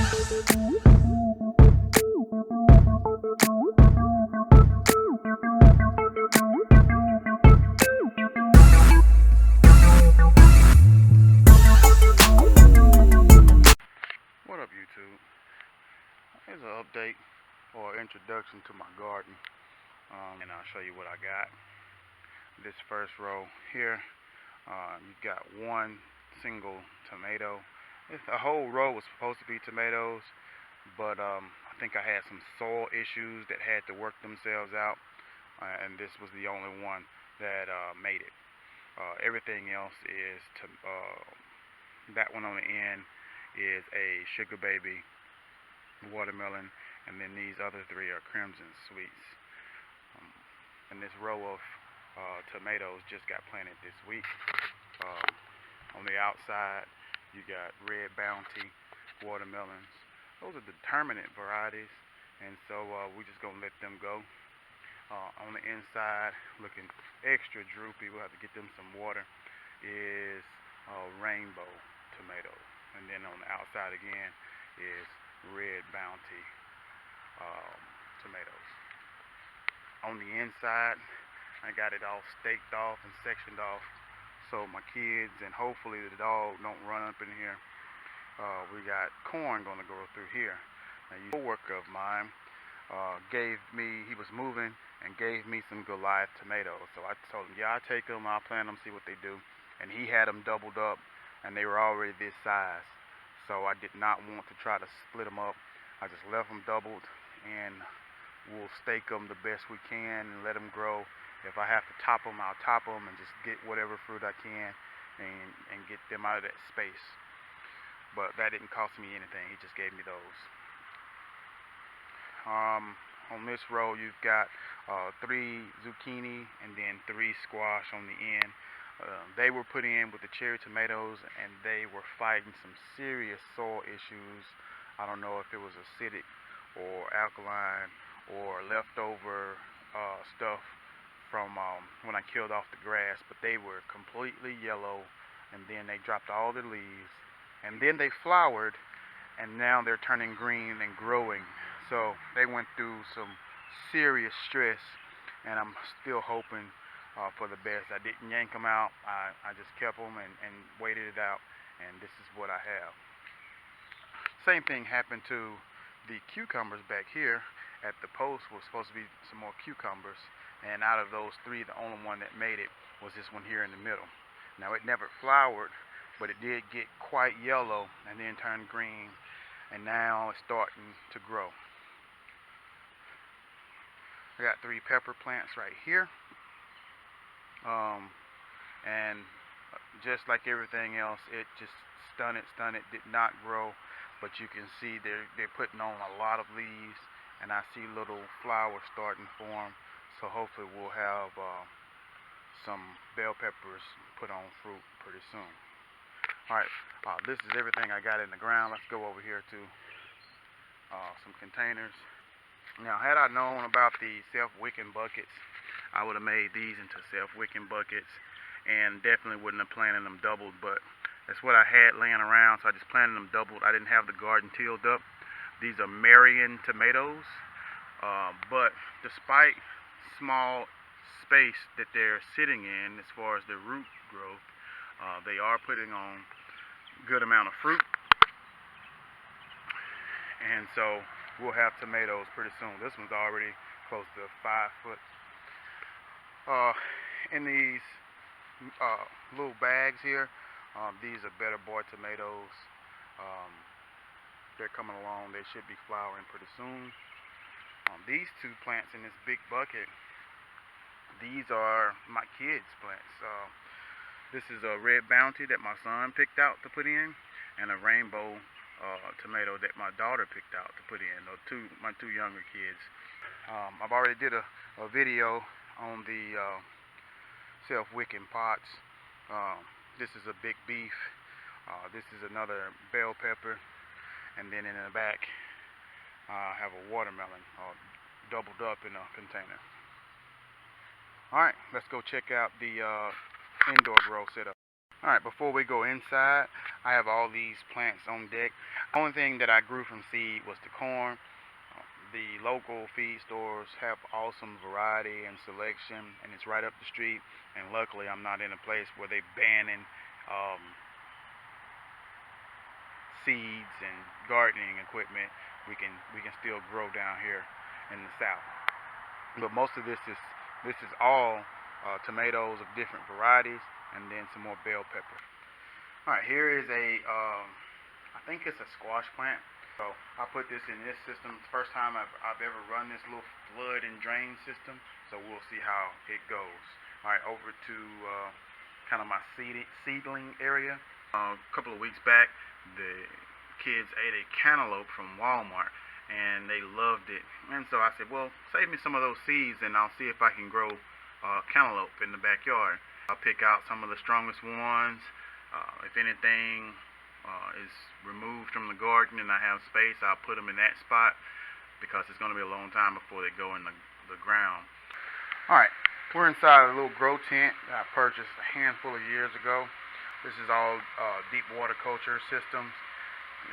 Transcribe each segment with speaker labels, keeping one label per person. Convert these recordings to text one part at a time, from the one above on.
Speaker 1: What up, YouTube? Here's an update or introduction to my garden, and I'll show you what I got. This first row here, you've got one single tomato. A whole row was supposed to be tomatoes, but I think I had some soil issues that had to work themselves out, and this was the only one that made it. Everything else is that one on the end is a sugar baby watermelon, and then these other three are crimson sweets. And this row of tomatoes just got planted this week. On the outside, you got red bounty watermelons. Those are determinate varieties, and so we're just gonna let them go. On the inside, looking extra droopy, we'll have to get them some water, is rainbow tomato. And then on the outside again is red bounty tomatoes. On the inside, I got it all staked off and sectioned off so my kids and hopefully the dog don't run up in here. We got corn gonna go through here. Now, a coworker of mine he was moving and gave me some Goliath tomatoes. So I told him, yeah, I'll take them, I'll plant them, see what they do. And he had them doubled up, and they were already this size. So I did not want to try to split them up. I just left them doubled, and we'll stake them the best we can and let them grow. If I have to top them, I'll top them and just get whatever fruit I can and get them out of that space. But that didn't cost me anything. He just gave me those. On this row, you've got 3 zucchini and then 3 squash on the end. They were put in with the cherry tomatoes, and they were fighting some serious soil issues. I don't know if it was acidic or alkaline or leftover stuff from when I killed off the grass, but they were completely yellow, and then they dropped all their leaves, and then they flowered, and now they're turning green and growing. So they went through some serious stress, and I'm still hoping for the best. I didn't yank them out. I just kept them and waited it out, and this is what I have. Same thing happened to the cucumbers back here. At the post was supposed to be some more cucumbers, and out of those 3, the only one that made it was this one here in the middle. Now, it never flowered, but it did get quite yellow and then turned green, and now it's starting to grow. I got 3 pepper plants right here. And just like everything else, it just stunted, did not grow, but you can see they're putting on a lot of leaves, and I see little flowers starting to form, so hopefully we'll have some bell peppers put on fruit pretty soon. Alright, this is everything I got in the ground. Let's go over here to some containers. Now, had I known about the self-wicking buckets, I would have made these into self-wicking buckets and definitely wouldn't have planted them doubled, but that's what I had laying around, so I just planted them doubled. I didn't have the garden tilled up. These are Marion tomatoes, but despite small space that they're sitting in as far as their root growth, they are putting on a good amount of fruit, and so we'll have tomatoes pretty soon. This one's already close to 5 foot. In these little bags here, these are Better Boy tomatoes. They're coming along. They should be flowering pretty soon. These 2 plants in this big bucket, these are my kids' plants. This is a red bounty that my son picked out to put in, and a rainbow tomato that my daughter picked out to put in. My two younger kids. I've already did a video on the self-wicking pots. This is a big beef. This is another bell pepper, and then in the back I have a watermelon doubled up in a container. Alright, let's go check out the indoor grow setup. Alright, before we go inside, I have all these plants on deck. The only thing that I grew from seed was the corn. The local feed stores have awesome variety and selection, and it's right up the street. And luckily, I'm not in a place where they banning seeds and gardening equipment. We can still grow down here in the south. But most of this is all tomatoes of different varieties, and then some more bell pepper. All right, here is I think it's a squash plant. So I put this in this system. It's the first time I've ever run this little flood and drain system. So we'll see how it goes. All right, over to kind of my seedling area. A couple of weeks back, the kids ate a cantaloupe from Walmart, and they loved it. And so I said, well, save me some of those seeds, and I'll see if I can grow cantaloupe in the backyard. I'll pick out some of the strongest ones. If anything is removed from the garden and I have space, I'll put them in that spot, because it's going to be a long time before they go in the ground. Alright, we're inside a little grow tent that I purchased a handful of years ago. This is all deep water culture systems.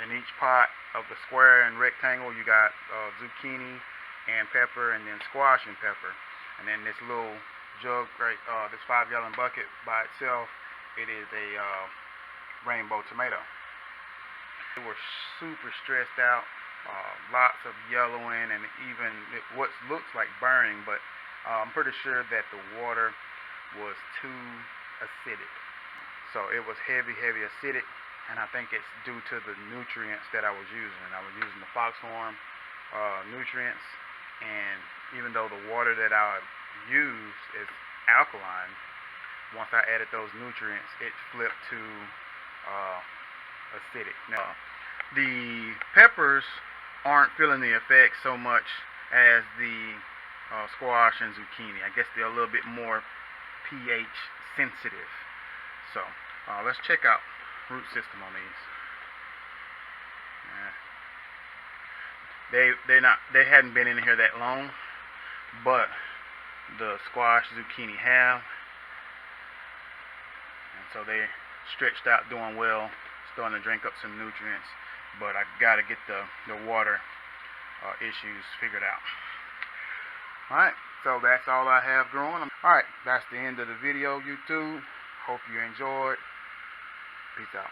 Speaker 1: In each pot of the square and rectangle, you got zucchini and pepper, and then squash and pepper. And then this little jug, right, this 5-gallon bucket by itself, it is a rainbow tomato. They were super stressed out, lots of yellowing, and even what looks like burning, but I'm pretty sure that the water was too acidic. So it was heavy acidic, and I think it's due to the nutrients that I was using. I was using the foxhorn nutrients, and even though the water that I used is alkaline, once I added those nutrients, it flipped to acidic. Now, the peppers aren't feeling the effect so much as the squash and zucchini. I guess they're a little bit more pH sensitive. So let's check out root system on these. They hadn't been in here that long, but the squash zucchini have, and so they stretched out, doing well, starting to drink up some nutrients. But I gotta get the water issues figured out. Alright, so that's all I have growing. Alright, that's the end of the video, YouTube. Hope you enjoyed. Peace out.